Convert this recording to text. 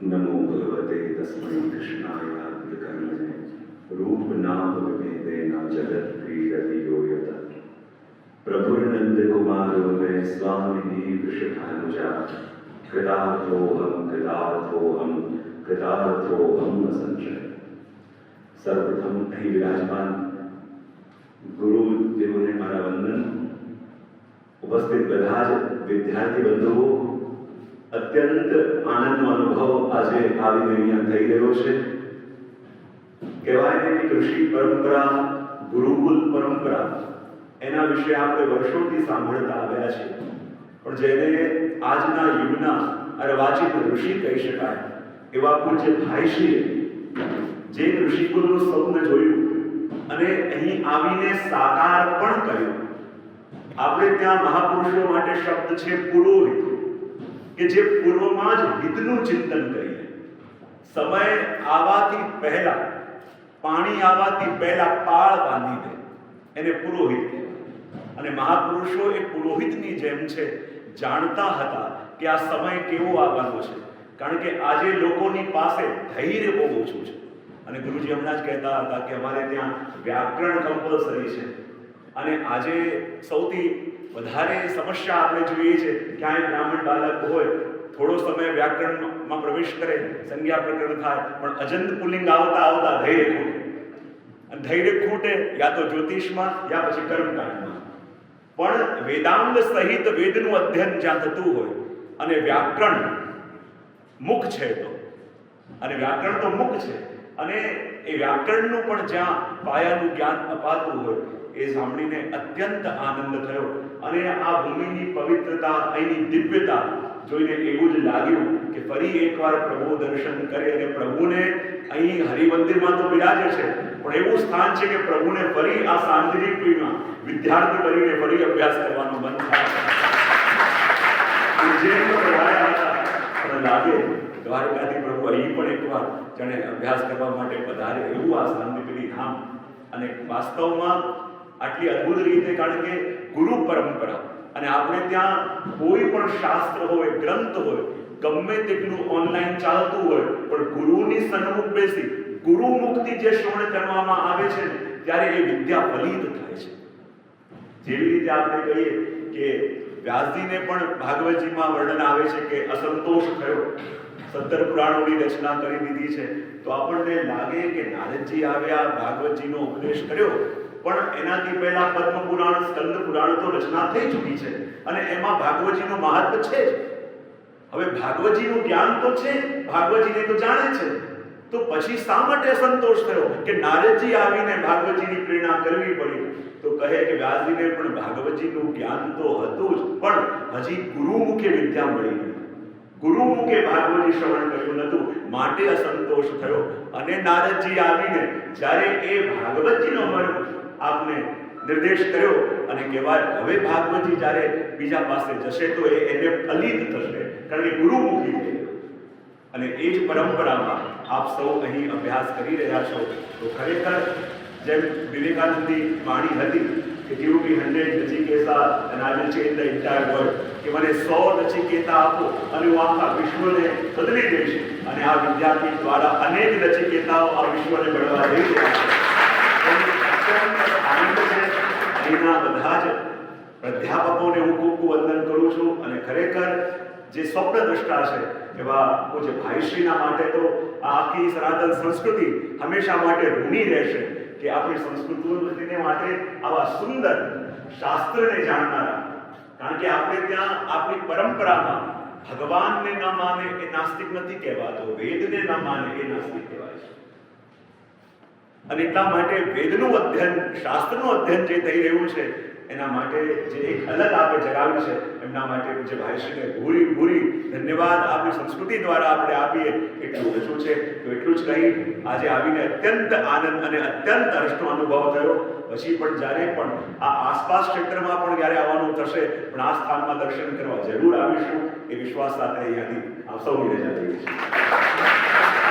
नमो भगवते तस्मै कृष्णाय कर्मणे रूप नाम विभेदेन जगत क्रीडति यो यत् प्रभुर्नंद कुमारो मे स्वामिनी वृषभानुजा कृतार्थोऽहं न संशय। सर्वप्रथम અહીં વિરાજમાન ગુરુદેવોને મારા વંદન, ઉપસ્થિત બધા જ વિદ્યાર્થી બંધુઓ, અત્યંત આનંદનો અનુભવ આજે આવીને અહીંયા થઈ રહ્યો છે। કહેવાય ને કે કૃષિ પરંપરા, ગુરુકુલ પરંપરા એના વિશે આપણે વર્ષોથી સાંભળતા આવ્યા છીએ, પણ જેને આજના યુગના અર્વાચીન ઋષિ કહી શકાય એવા પૂજ્ય ભાઈશ્રીએ જે ઋષિકુલનું સ્વપ્ન જોયું અને અહીં આવીને સાકાર પણ કર્યું। આપણે ત્યાં મહાપુરુષો માટે શબ્દ છે પુરોહિત, કે જે પૂર્વમાં જ હિતનું ચિંતન કરીને સમય આવવાથી પહેલા, પાણી આવવાથી પહેલા પાળ બાંધી દે, એને પુરોહિત કહેવાય। અને મહાપુરુષો એ પુરોહિતની જેમ છે, જાણતા હતા કે આ સમય કેવો આવવાનો છે, કારણ કે આજે લોકોની પાસે ધૈર્ય બહુ ઓછું છે। અને ગુરુજી હમણાં જ કહેતા હતા કે અમારે ત્યાં વ્યાકરણ કમ્પલસરી છે, અને આજે સૌથી વધારે સમસ્યા આપણે જોઈએ છે, ક્યાંય બ્રાહ્મણ બાળક હોય, થોડો સમય વ્યાકરણમાં પ્રવેશ કરે, સંજ્ઞા પ્રકરણ થાય, પણ અજંત પુલ્લિંગ આવતા આવતા ધૈર્ય ખૂટે, અને ધૈર્ય ખૂટે યા તો જ્યોતિષમાં યા પછી કર્મકાંડમાં। પણ વેદાંગ સહિત વેદનું અધ્યયન જ્યાં થતું હોય અને વ્યાકરણ મુખ છે, તો અને વ્યાકરણ તો મુખ છે, અને એ વ્યાકરણનું પણ જ્યાં પાયાનું જ્ઞાન અપાતું હોય એ સાંભળીને અત્યંત આનંદ થયો। અને આ ભૂમિની પવિત્રતા, અહીંની દિવ્યતા જોઈને એવું જ લાગ્યું કે ફરી એકવાર પ્રભુ દર્શન કરે, અને પ્રભુને અહીં હરિમંદિરમાં તો બિરાજે છે, પણ એવું સ્થાન છે કે પ્રભુને ફરી આ સાંજની પીમાં વિદ્યાર્થી કરીને ફરી અભ્યાસ કરવાનું મન થાય। લાગે દ્વારકાથી પ્રભુ અહીં પણ એકવાર જાણે અભ્યાસ કરવા માટે પધારે, એવું આ શાંતિપીડી ધામ। અને વાસ્તવમાં આટલી અદ્ભુત રીતે, કારણ કે ગુરુ પરંપરા, અને આપણે ત્યાં કોઈ પણ શાસ્ત્ર હોય, ગ્રંથ હોય, ગમે તેટલું ઓનલાઈન ચાલતું હોય, પણ ગુરુની સન્મુખ બેસી ગુરુમુખથી જે શ્રવણ કરવામાં આવે છે ને, ત્યારે એ વિદ્યા ફલિત થાય છે। જેવી રીતે આપણે કહીએ કે વ્યાસજીને પણ ભાગવતજીમાં વર્ણન આવે છે કે અસંતોષ થયો, 17 પુરાણોની રચના કરી દીધી છે, તો આપણને લાગે કે નારદજી આવ્યા, ભાગવતજીનો ઉપદેશ કર્યો, પણ એનાથી પહેલા પદ્મ પુરાણ, સ્કંદ પુરાણ તો રચના થઈ ચૂકી છે, અને એમાં ભાગવતજીનું મહત્વ છે જ। હવે ભાગવતજીનું જ્ઞાન તો છે, ભાગવતજીને તો જાણે છે, તો પછી શા માટે સંતોષ થયો કે નારદજી આવીને ભાગવતજીની પ્રેરણા કરવી પડી? તો કહે કે વ્યાસજીને પણ ભાગવતજીનું જ્ઞાન તો હતું જ, પણ હજી ગુરુમુખે વિદ્યા મળી નથી, ગુરુમુખે ભાગવતજી શ્રવણ કર્યું નતું, માટે અસંતોષ થયો। અને નારદજી આવીને જ્યારે એ ભાગવતજીનો મર્મ આપને નિર્દેશ કર્યો, અને કહેવાય હવે ભાગવતજી જ્યારે બીજા પાસે જશે તો એને ફલિત થશે, કારણ કે ગુરુમુખી થઈ ગયો। અને એ જ પરંપરામાં આપ સૌ અહીં અભ્યાસ કરી રહ્યા છો, તો ખરેખર જેમ વિવેકાનંદની વાણી હતી કે give me 100 Nachiketa and I will change the entire world, કે મને 100 નચિકેતા આપો અને હું આખા વિશ્વને બદલી દઈશ। અને આ વિદ્યાપીઠ દ્વારા અનેક નચિકેતાઓ આ વિશ્વને બદલવા જઈ રહ્યા છે। આનંદ છે। અહીંના બધા જ પ્રાધ્યાપકોને હું ખૂબ વંદન કરું છું, અને ખરેખર જે સ્વપ્ન દ્રષ્ટા છે એવા પૂજ્ય ભાઈશ્રીના માટે તો આ આખી સનાતન સંસ્કૃતિ હંમેશા માટે ઋણી રહેશે, કે આપણી સંસ્કૃતિને માટે આવા સુંદર શાસ્ત્રને જાણનારા, કારણ કે આપણે ત્યાં આપણી પરંપરામાં ભગવાનને ન માને એ નાસ્તિક નથી કહેવાતો, વેદને ન માને એ નાસ્તિક કહેવાય છે। અને એટલા માટે વેદનું અધ્યયન, શાસ્ત્રનું અધ્યયન જે થઈ રહ્યું છે, એના માટે જે એક અલગ આપણે જગાવ્યું છે, એમના માટે પૂજ્ય ભાઈશ્રીને ભૂરી ભૂરી ધન્યવાદ આપણી સંસ્કૃતિ દ્વારા આપણે આપીએ એટલું ઓછું છે। તો એટલું જ કહી આજે આવીને અત્યંત આનંદ અને અત્યંત હર્ષનો અનુભવ થયો। પછી પણ જ્યારે પણ આ આસપાસ ક્ષેત્રમાં પણ જ્યારે આવવાનું થશે, પણ આ સ્થાનમાં દર્શન કરવા જરૂર આવીશું, એ વિશ્વાસ સાથે અહીંયાથી આપ સૌની રજા લઈએ છીએ।